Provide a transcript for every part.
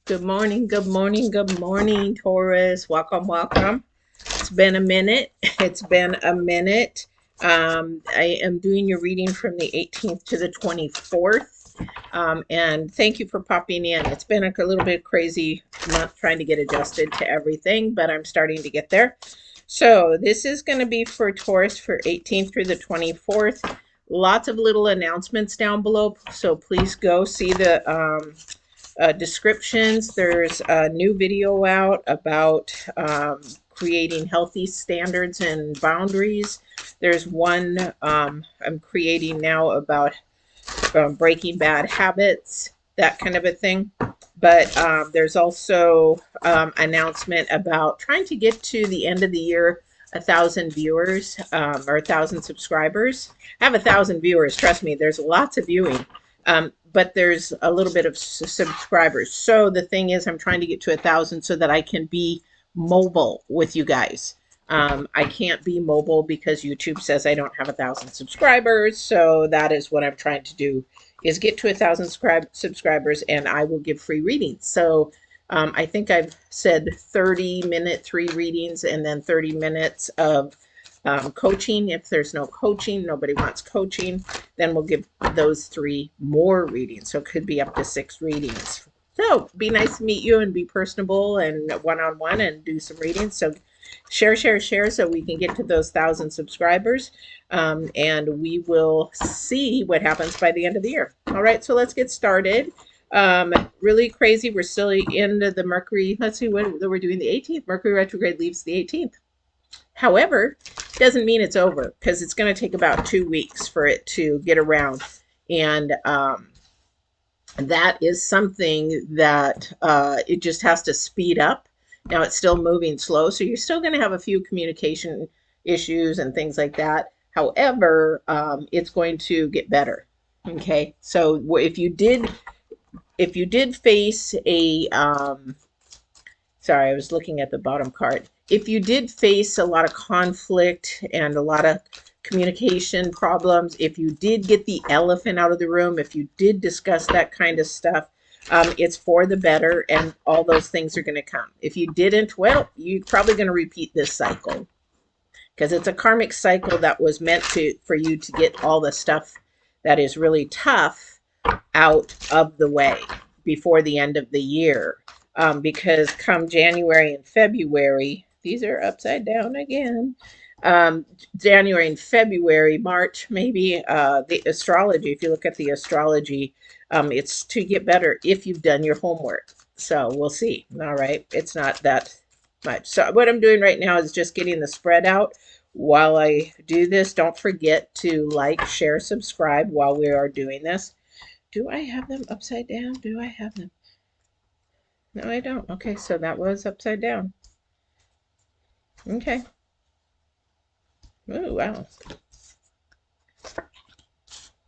Good morning, good morning, good morning, Taurus. Welcome, welcome. It's been a minute. It's been a minute. I am doing your reading from the 18th to the 24th. And thank you for popping in. It's been a little bit crazy month trying to get adjusted to everything, but I'm starting to get there. So this is going to be for Taurus for 18th through the 24th. Lots of little announcements down below. So please go see the descriptions. There's a new video out about creating healthy standards and boundaries. There's one I'm creating now about breaking bad habits, that kind of a thing. But there's also announcement about trying to get to the end of the year 1,000 viewers or 1,000 subscribers. I have 1,000 viewers. Trust me, there's lots of viewing. But there's a little bit of subscribers. So the thing is, I'm trying to get to 1,000 so that I can be mobile with you guys. I can't be mobile because YouTube says I don't have 1,000 subscribers. So that is what I'm trying to do, is get to 1,000 subscribers, and I will give free readings. So I think I've said 30-minute 3 readings and then 30 minutes of coaching. If there's no coaching, nobody wants coaching, then we'll give those 3 more readings. So it could be up to 6 readings. So be nice to meet you and be personable and one-on-one and do some readings. So share so we can get to those 1,000 subscribers. And we will see what happens by the end of the year. All right, so let's get started. Really crazy. We're still into the Mercury. Let's see what we're doing. The 18th. Mercury retrograde leaves the 18th. However, doesn't mean it's over, because it's going to take about 2 weeks for it to get around. And that is something that it just has to speed up. Now it's still moving slow, so you're still going to have a few communication issues and things like that. However, it's going to get better. Okay, so if you did face a sorry, I was looking at the bottom card. If you did face a lot of conflict and a lot of communication problems, if you did get the elephant out of the room, if you did discuss that kind of stuff, it's for the better, and all those things are going to come. If you didn't, well, you're probably going to repeat this cycle, because it's a karmic cycle that was meant for you to get all the stuff that is really tough out of the way before the end of the year. Because come January and February, these are upside down again. January and February, March, maybe the astrology, if you look at the astrology, it's to get better if you've done your homework. So we'll see. All right. It's not that much. So what I'm doing right now is just getting the spread out. While I do this, don't forget to like, share, subscribe while we are doing this. Do I have them upside down? Do I have them? No, I don't. Okay, so that was upside down. Okay. Oh, wow.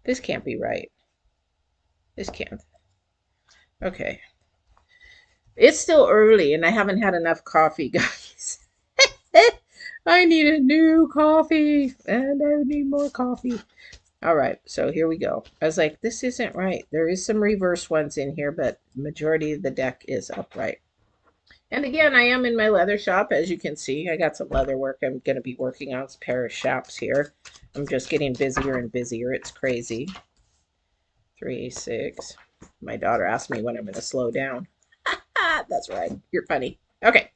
This can't be right. This can't. Okay. It's still early, and I haven't had enough coffee, guys. I need a new coffee, and I need more coffee. All right, so here we go. I was like, this isn't right. There is some reverse ones in here, but majority of the deck is upright. And again, I am in my leather shop, as you can see. I got some leather work I'm going to be working on, some pair of shops here. I'm just getting busier and busier. It's crazy. 3, 6. My daughter asked me when I'm going to slow down. That's right. You're funny. Okay.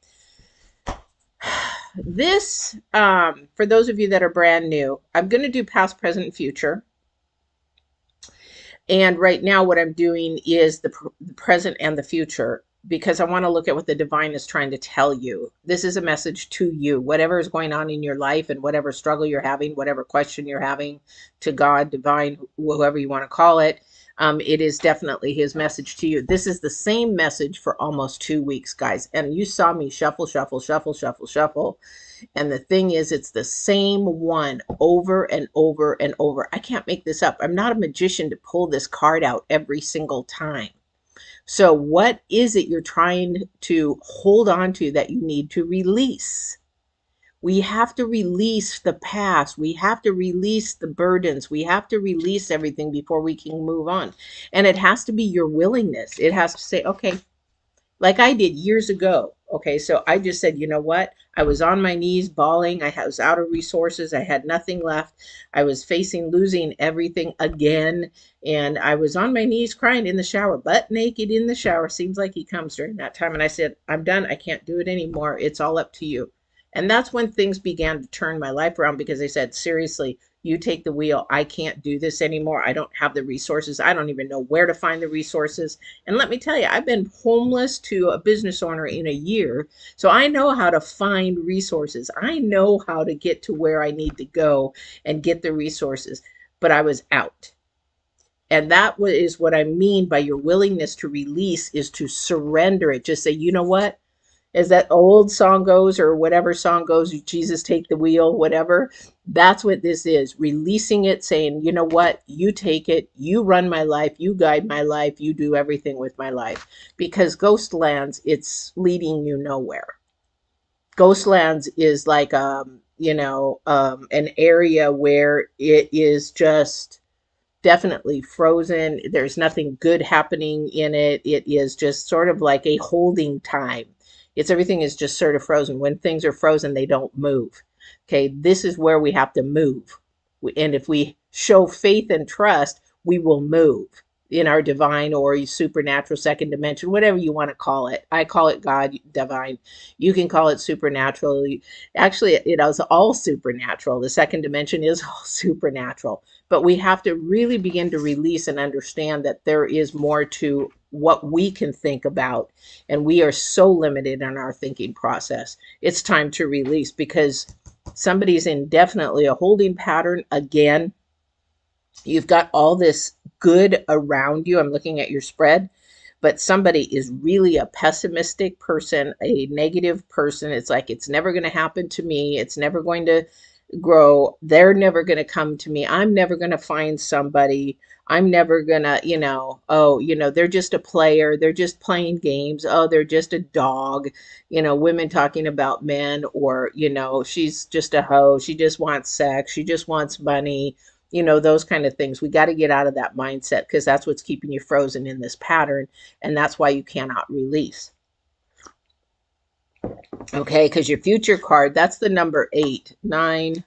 This, for those of you that are brand new, I'm going to do past, present, future. And right now what I'm doing is the present and the future, because I want to look at what the divine is trying to tell you. This is a message to you. Whatever is going on in your life and whatever struggle you're having, whatever question you're having, to God, divine, whoever you want to call it, it is definitely his message to you. This is the same message for almost 2 weeks, guys. And you saw me shuffle, shuffle, shuffle, shuffle, shuffle. And the thing is, it's the same one over and over and over. I can't make this up. I'm not a magician to pull this card out every single time. So what is it you're trying to hold on to that you need to release? We have to release the past. We have to release the burdens. We have to release everything before we can move on. And it has to be your willingness. It has to say, okay, like I did years ago. Okay, so I just said, you know what? I was on my knees bawling. I was out of resources. I had nothing left. I was facing losing everything again. And I was on my knees crying in the shower, butt naked in the shower. Seems like he comes during that time. And I said, I'm done. I can't do it anymore. It's all up to you. And that's when things began to turn my life around, because they said, seriously, you take the wheel. I can't do this anymore. I don't have the resources. I don't even know where to find the resources. And let me tell you, I've been homeless to a business owner in a year. So I know how to find resources. I know how to get to where I need to go and get the resources. But I was out. And that is what I mean by your willingness to release, is to surrender it. Just say, you know what? As that old song goes, or whatever song goes, Jesus take the wheel, whatever. That's what this is. Releasing it, saying, you know what? You take it. You run my life. You guide my life. You do everything with my life. Because Ghostlands, it's leading you nowhere. Ghostlands is like, an area where it is just definitely frozen. There's nothing good happening in it. It is just sort of like a holding time. It's everything is just sort of frozen. When things are frozen, they don't move. Okay, this is where we have to move. And if we show faith and trust, we will move in our divine or supernatural second dimension, whatever you want to call it. I call it God, divine. You can call it supernatural. Actually, it is all supernatural. The second dimension is all supernatural. But we have to really begin to release and understand that there is more to what we can think about. And we are so limited in our thinking process. It's time to release, because somebody's in definitely a holding pattern again. You've got all this good around you. I'm looking at your spread, but somebody is really a pessimistic person, a negative person. It's like, it's never going to happen to me. It's never going to grow. They're never going to come to me. I'm never going to find somebody. I'm never going to, they're just a player. They're just playing games. Oh, they're just a dog. Women talking about men, or, she's just a hoe. She just wants sex. She just wants money. Those kind of things. We got to get out of that mindset, because that's what's keeping you frozen in this pattern. And that's why you cannot release. Okay, because your future card, that's the number 8, 9.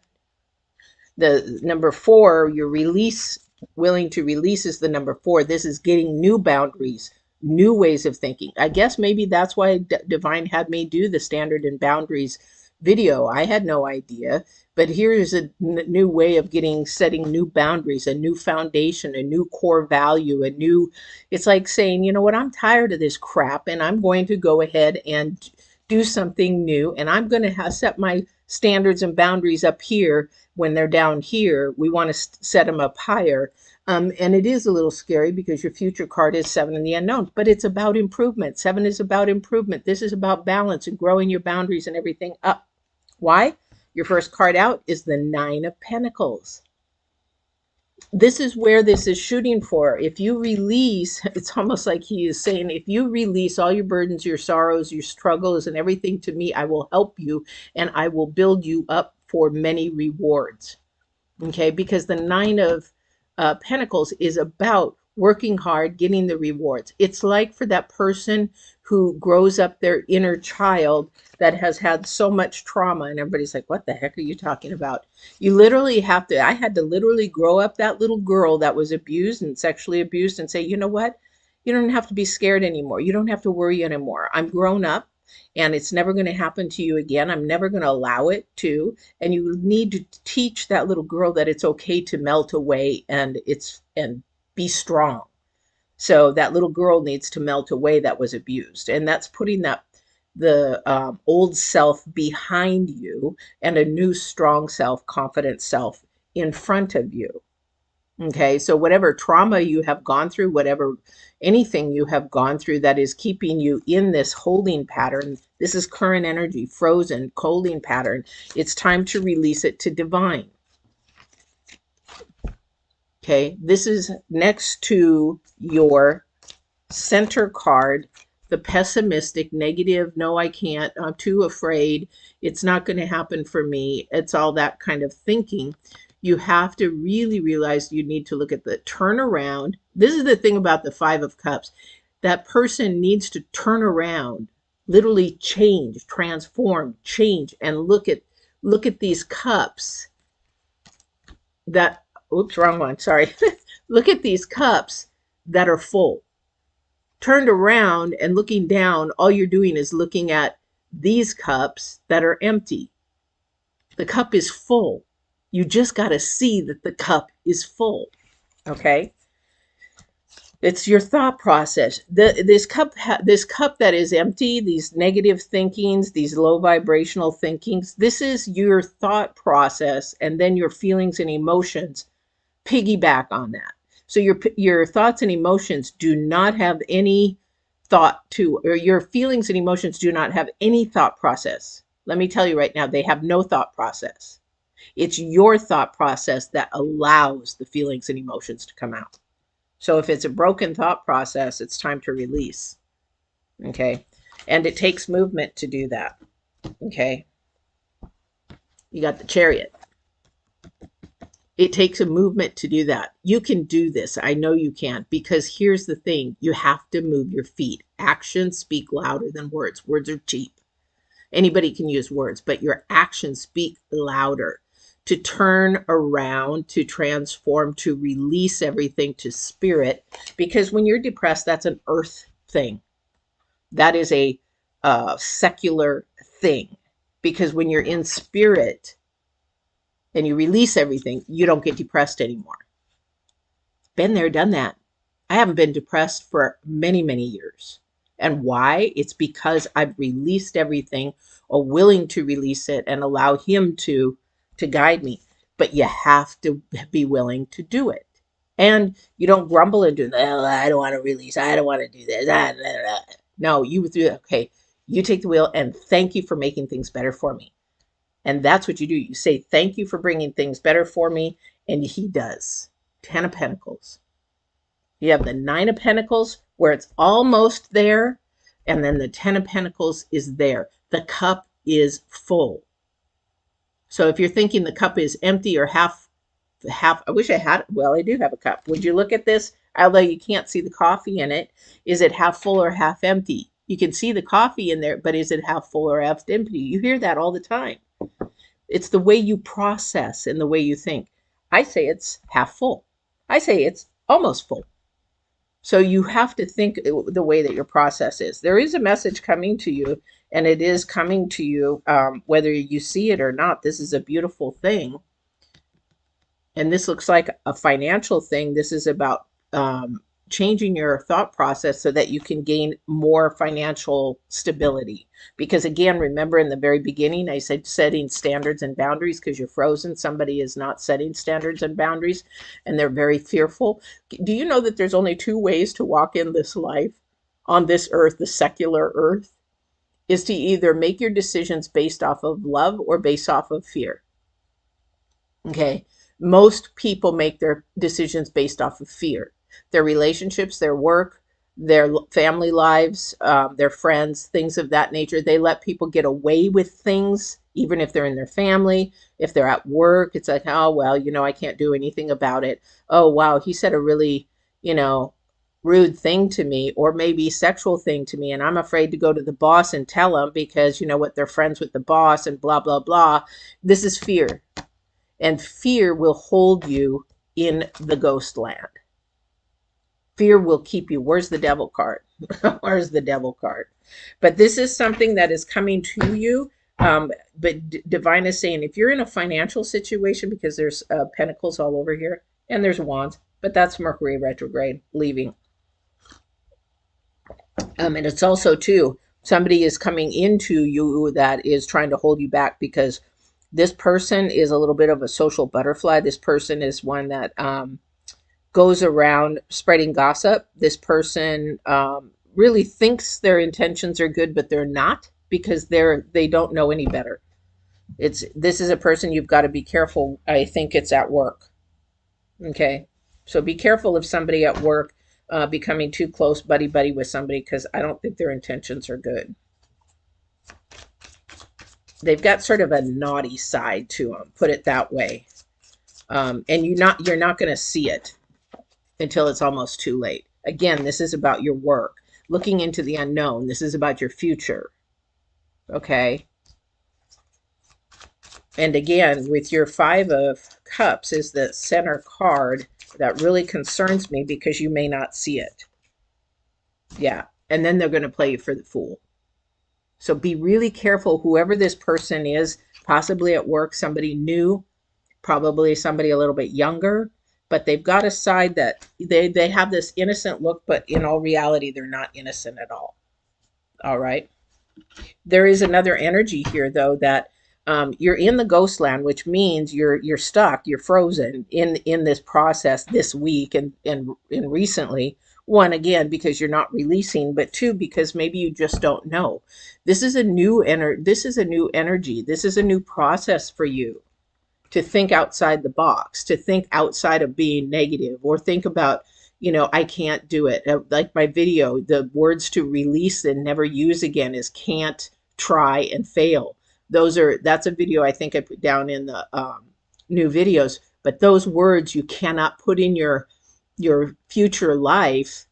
The number 4, your release, willing to release, is the number 4. This is getting new boundaries, new ways of thinking. I guess maybe that's why Divine had me do the standard and boundaries video. I had no idea. But here's a new way of setting new boundaries, a new foundation, a new core value, it's like saying, you know what, I'm tired of this crap, and I'm going to go ahead and do something new. And I'm going to set my standards and boundaries up here. When they're down here, we want to set them up higher. And it is a little scary, because your future card is 7 in the unknown, but it's about improvement. 7 is about improvement. This is about balance and growing your boundaries and everything up. Why? Your first card out is the 9 of Pentacles. This is where this is shooting for. If you release, it's almost like he is saying, if you release all your burdens, your sorrows, your struggles, and everything to me, I will help you, and I will build you up for many rewards. Okay, because the 9 of Pentacles is about working hard, getting the rewards. It's like for that person who grows up their inner child that has had so much trauma, and everybody's like, what the heck are you talking about? You literally have to, I had to literally grow up that little girl that was abused and sexually abused, and say, you know what? You don't have to be scared anymore. You don't have to worry anymore. I'm grown up, and it's never going to happen to you again. I'm never going to allow it to. And you need to teach that little girl that it's okay to melt away and be strong. So that little girl needs to melt away that was abused. And that's putting the old self behind you, and a new strong self, confident self in front of you. Okay, so whatever trauma you have gone through, anything you have gone through that is keeping you in this holding pattern, this is current energy, frozen holding pattern. It's time to release it to divine. Okay, this is next to your center card, the pessimistic, negative, no, I can't, I'm too afraid, it's not going to happen for me. It's all that kind of thinking. You have to really realize you need to look at the turnaround. This is the thing about the 5 of Cups. that person needs to turn around, literally change, transform, change, and look at these cups that, oops, wrong one, sorry. Look at these cups that are full. Turned around and looking down, all you're doing is looking at these cups that are empty. The cup is full. You just got to see that the cup is full. Okay? It's your thought process. This cup that is empty, these negative thinkings, these low vibrational thinkings, this is your thought process, and then your feelings and emotions piggyback on that. So your thoughts and emotions do not have any thought to, or your feelings and emotions do not have any thought process. Let me tell you right now, they have no thought process. It's your thought process that allows the feelings and emotions to come out. So if it's a broken thought process, it's time to release. Okay. And it takes movement to do that. Okay. You got the Chariot. It takes a movement to do that. You can do this. I know you can, because here's the thing. You have to move your feet. Actions speak louder than words. Words are cheap. Anybody can use words, but your actions speak louder. To turn around, to transform, to release everything to spirit. Because when you're depressed, that's an earth thing. That is a secular thing. Because when you're in spirit and you release everything, you don't get depressed anymore. Been there, done that. I haven't been depressed for many, many years. And why? It's because I've released everything, or willing to release it and allow him to guide me. But you have to be willing to do it. And you don't grumble and do, oh, I don't want to release. I don't want to do this. No, you do, okay, you take the wheel and thank you for making things better for me. And that's what you do. You say, thank you for bringing things better for me. And he does. 10 of Pentacles. You have the 9 of Pentacles where it's almost there. And then the 10 of Pentacles is there. The cup is full. So if you're thinking the cup is empty or half, I wish I had, well, I do have a cup. Would you look at this? Although you can't see the coffee in it. Is it half full or half empty? You can see the coffee in there, but is it half full or half empty? You hear that all the time. It's the way you process and the way you think. I say it's half full. I say it's almost full. So you have to think the way that your process is. There is a message coming to you, and it is coming to you whether you see it or not. This is a beautiful thing. And this looks like a financial thing. This is about changing your thought process so that you can gain more financial stability. Because again, remember in the very beginning, I said setting standards and boundaries because you're frozen. Somebody is not setting standards and boundaries and they're very fearful. Do you know that there's only 2 ways to walk in this life on this earth, the secular earth, is to either make your decisions based off of love or based off of fear. Okay. Most people make their decisions based off of fear. Their relationships, their work, their family lives, their friends, things of that nature. They let people get away with things, even if they're in their family, if they're at work. It's like, oh, well, you know, I can't do anything about it. Oh, wow, he said a really, you know, rude thing to me, or maybe sexual thing to me. And I'm afraid to go to the boss and tell him because, you know what, they're friends with the boss and blah, blah, blah. This is fear. And fear will hold you in the ghost land. Fear will keep you. Where's the devil card? Where's the devil card? But this is something that is coming to you. But Divine is saying, if you're in a financial situation, because there's pentacles all over here, and there's wands, but that's Mercury retrograde leaving. And it's also, too, somebody is coming into you that is trying to hold you back because this person is a little bit of a social butterfly. This person is one that goes around spreading gossip. This person really thinks their intentions are good, but they're not because they don't know any better. This is a person you've got to be careful. I think it's at work. Okay. So be careful of somebody at work becoming too close buddy-buddy with somebody because I don't think their intentions are good. They've got sort of a naughty side to them, put it that way. And you're not going to see it until it's almost too late. Again, this is about your work. looking into the unknown. This is about your future. Okay. And again, with your Five of Cups is the center card that really concerns me because you may not see it. Yeah. And then they're going to play you for the fool. So be really careful, whoever this person is, possibly at work, somebody new, probably somebody a little bit younger, but they've got a side that they have this innocent look, but in all reality, they're not innocent at all. All right. There is another energy here, though, that you're in the ghost land, which means you're stuck, you're frozen in this process this week and recently. One, again, because you're not releasing, but two, because maybe you just don't know. This is a new this is a new energy. This is a new process for you to think outside the box, to think outside of being negative, or think about, I can't do it. Like my video, the words to release and never use again is can't, try, and fail. That's a video I think I put down in the new videos. But those words you cannot put in your future life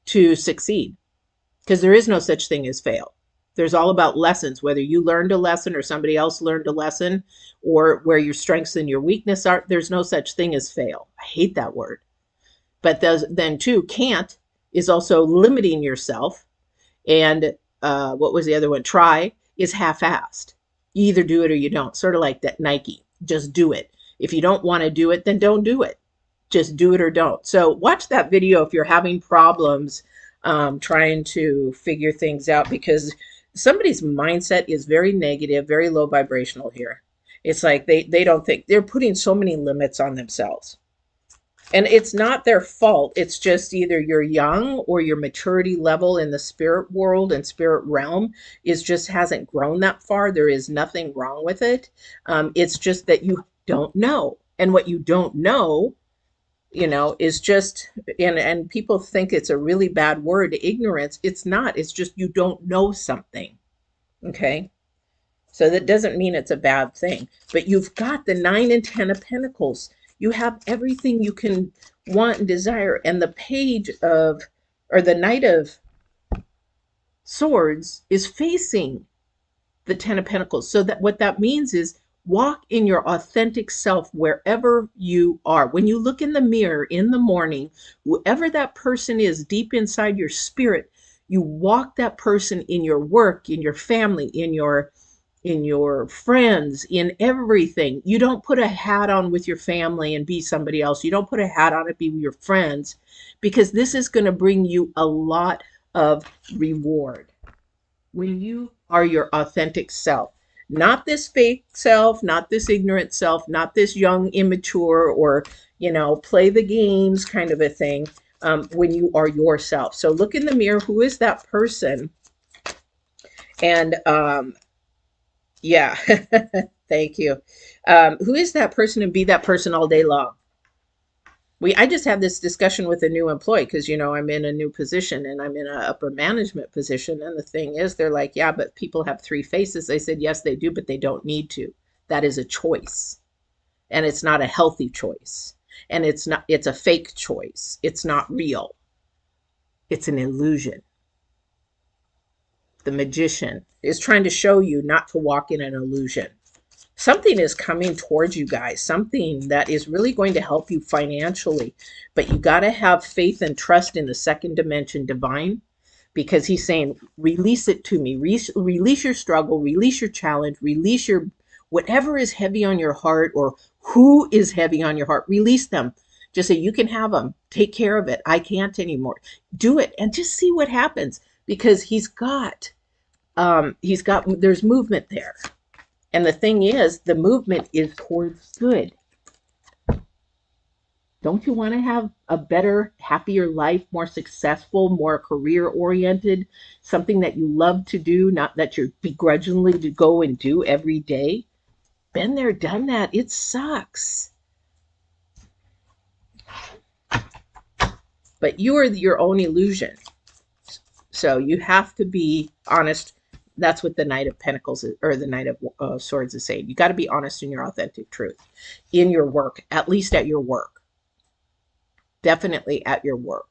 to succeed, because there is no such thing as fail. There's all about lessons, whether you learned a lesson or somebody else learned a lesson, or where your strengths and your weakness are. There's no such thing as fail. I hate that word. But then too, can't is also limiting yourself. And what was the other one? Try is half-assed. You either do it or you don't. Sort of like that Nike. Just do it. If you don't want to do it, then don't do it. Just do it or don't. So watch that video if you're having problems trying to figure things out, because somebody's mindset is very negative, very low vibrational here. It's like they don't think, they're putting so many limits on themselves. And it's not their fault. It's just either you're young or your maturity level in the spirit world and spirit realm is just hasn't grown that far. There is nothing wrong with it. It's just that you don't know. And what you don't know, is just, and people think it's a really bad word, ignorance. It's not. It's just you don't know something. Okay. So that doesn't mean it's a bad thing. But you've got the 9 and 10 of Pentacles. You have everything you can want and desire. And the page of, or the Knight of Swords is facing the 10 of Pentacles. So that what that means is walk in your authentic self wherever you are. When you look in the mirror in the morning, whoever that person is deep inside your spirit, you walk that person in your work, in your family, in your friends, in everything. You don't put a hat on with your family and be somebody else. You don't put a hat on and be your friends, because this is going to bring you a lot of reward when you are your authentic self. Not this fake self, not this ignorant self, not this young, immature, or, play the games kind of a thing, when you are yourself. So look in the mirror. Who is that person? And yeah, thank you. Who is that person, and be that person all day long? I just had this discussion with a new employee because, I'm in a new position and I'm in an upper management position. And the thing is, they're like, yeah, but people have 3 faces. I said, yes, they do, but they don't need to. That is a choice. And it's not a healthy choice. And it's a fake choice. It's not real. It's an illusion. The magician is trying to show you not to walk in an illusion. Something is coming towards you guys, something that is really going to help you financially. But you got to have faith and trust in the second dimension divine, because he's saying, release it to me. Release your struggle, release your challenge, release your whatever is heavy on your heart, or who is heavy on your heart. Release them. Just say, you can have them. Take care of it. I can't anymore. Do it and just see what happens, because there's movement there. And the thing is, the movement is towards good. Don't you want to have a better, happier life, more successful, more career-oriented, something that you love to do, not that you're begrudgingly to go and do every day? Been there, done that. It sucks. But you are your own illusion. So you have to be honest. That's what the Knight of Pentacles or the Knight of Swords is saying. You got to be honest in your authentic truth in your work, at least at your work. Definitely at your work.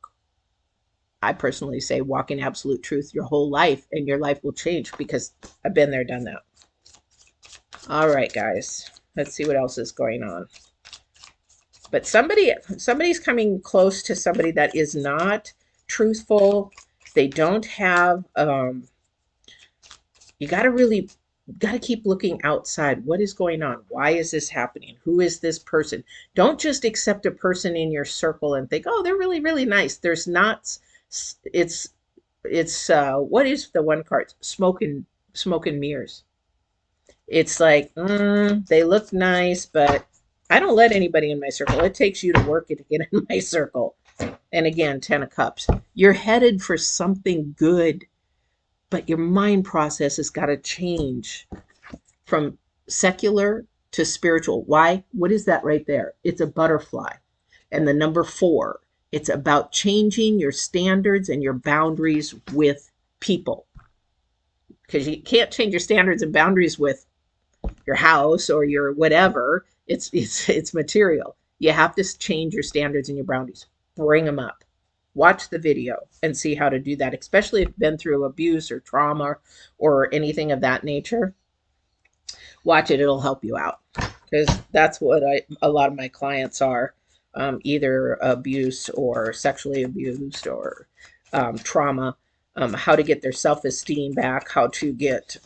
I personally say walk in absolute truth your whole life and your life will change, because I've been there, done that. All right, guys, let's see what else is going on. But somebody's coming close to somebody that is not truthful. They don't have, you got to keep looking outside. What is going on? Why is this happening? Who is this person? Don't just accept a person in your circle and think, oh, they're really, really nice. There's not, it's, what is the one card? Smoke and mirrors. It's like, they look nice, but I don't let anybody in my circle. It takes you to work it to get in my circle. And again, 10 of Cups. You're headed for something good, but your mind process has got to change from secular to spiritual. Why? What is that right there? It's a butterfly. And the number 4, it's about changing your standards and your boundaries with people. Because you can't change your standards and boundaries with your house or your whatever. It's material. You have to change your standards and your boundaries. Bring them up. Watch the video and see how to do that, especially if you've been through abuse or trauma or anything of that nature. Watch it. It'll help you out, because that's what a lot of my clients are, either abuse or sexually abused or trauma, how to get their self-esteem back, how to get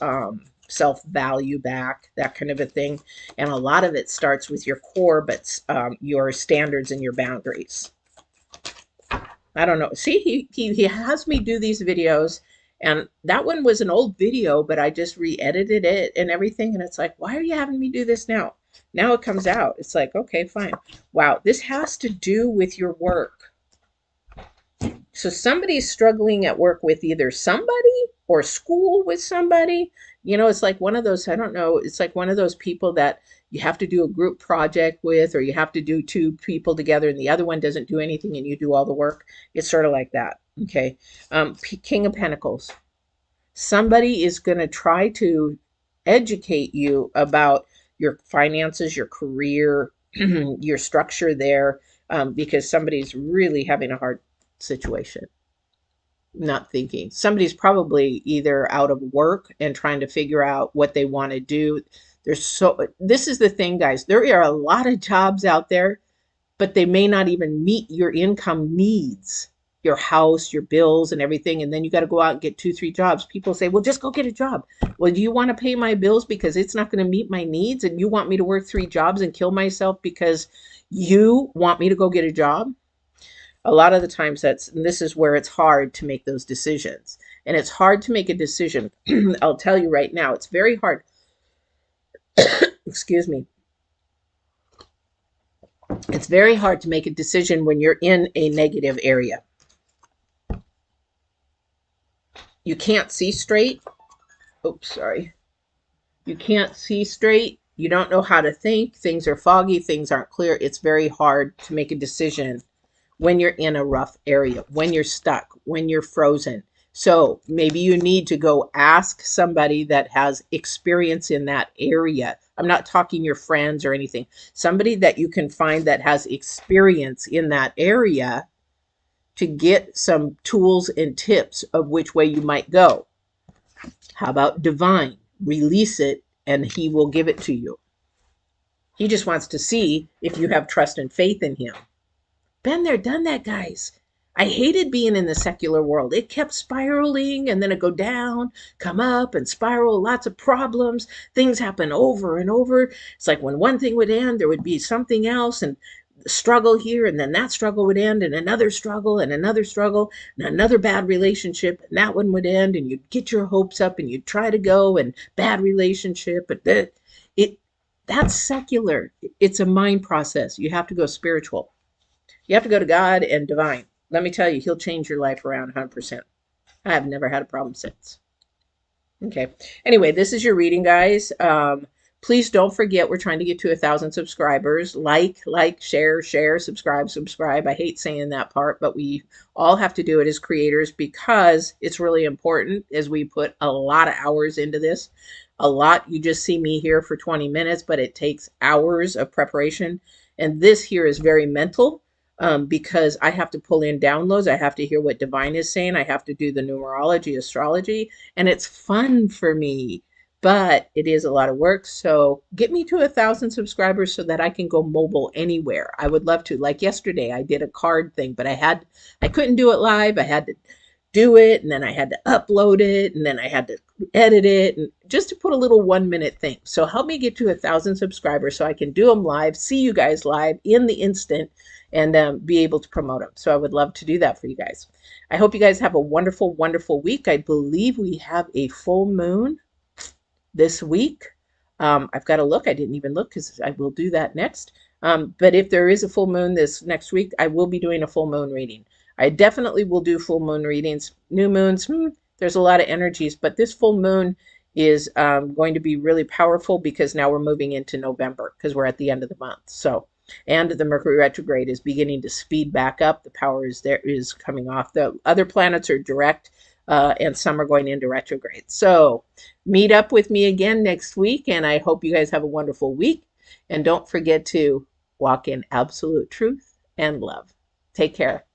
self-value back, that kind of a thing. And a lot of it starts with your core, but your standards and your boundaries. I don't know. See, he has me do these videos, and that one was an old video, but I just re-edited it and everything. And it's like, why are you having me do this now? Now it comes out. It's like, okay, fine. Wow, this has to do with your work. So somebody's struggling at work with either somebody or school with somebody. You know, it's like one of those, I don't know, it's like one of those people that you have to do a group project with, or you have to do 2 people together and the other one doesn't do anything and you do all the work. It's sort of like that. Okay. King of Pentacles. Somebody is going to try to educate you about your finances, your career, your structure there, because somebody's really having a hard situation. Not thinking. Somebody's probably either out of work and trying to figure out what they want to do. This is the thing, guys. There are a lot of jobs out there, but they may not even meet your income needs, your house, your bills, and everything. And then you got to go out and get 2, 3 jobs. People say, well, just go get a job. Well, do you want to pay my bills because it's not going to meet my needs? And you want me to work 3 jobs and kill myself because you want me to go get a job? A lot of the times this is where it's hard to make those decisions. And it's hard to make a decision. I'll tell you right now, it's very hard. Excuse me. It's very hard to make a decision when you're in a negative area. You can't see straight. Oops, sorry. You can't see straight. You don't know how to think. Things are foggy. Things aren't clear. It's very hard to make a decision when you're in a rough area, when you're stuck, when you're frozen. So maybe you need to go ask somebody that has experience in that area. I'm not talking your friends or anything. Somebody that you can find that has experience in that area to get some tools and tips of which way you might go. How about divine? Release it and he will give it to you. He just wants to see if you have trust and faith in him. Been there, done that, guys. I hated being in the secular world. It kept spiraling and then it go down, come up and spiral, lots of problems. Things happen over and over. It's like when one thing would end, there would be something else and struggle here, and then that struggle would end, and another struggle and another bad relationship, and that one would end, and you'd get your hopes up and you'd try to go, and bad relationship, but that's secular. It's a mind process. You have to go spiritual. You have to go to God and divine. Let me tell you, he'll change your life around 100%. I have never had a problem since. Okay. Anyway, this is your reading, guys. Please don't forget, we're trying to get to 1,000 subscribers. Like, share, subscribe. I hate saying that part, but we all have to do it as creators because it's really important, as we put a lot of hours into this. A lot. You just see me here for 20 minutes, but it takes hours of preparation. And this here is very mental. because I have to pull in downloads. I have to hear what divine is saying. I have to do the numerology, astrology, and it's fun for me, but it is a lot of work. So get me to 1,000 subscribers so that I can go mobile anywhere. I would love to. Like yesterday, I did a card thing, but I couldn't do it live. I had to do it, and then I had to upload it, and then I had to edit it, and just to put a little 1 minute thing. So help me get to 1,000 subscribers so I can do them live, see you guys live in the instant, and be able to promote them. So I would love to do that for you guys. I hope you guys have a wonderful, wonderful week. I believe we have a full moon this week. I've got to look. I didn't even look because I will do that next. But if there is a full moon this next week, I will be doing a full moon reading. I definitely will do full moon readings. New moons, there's a lot of energies, but this full moon is going to be really powerful because now we're moving into November because we're at the end of the month. So, and the Mercury retrograde is beginning to speed back up. The power is coming off. The other planets are direct, and some are going into retrograde. So meet up with me again next week, and I hope you guys have a wonderful week. And don't forget to walk in absolute truth and love. Take care.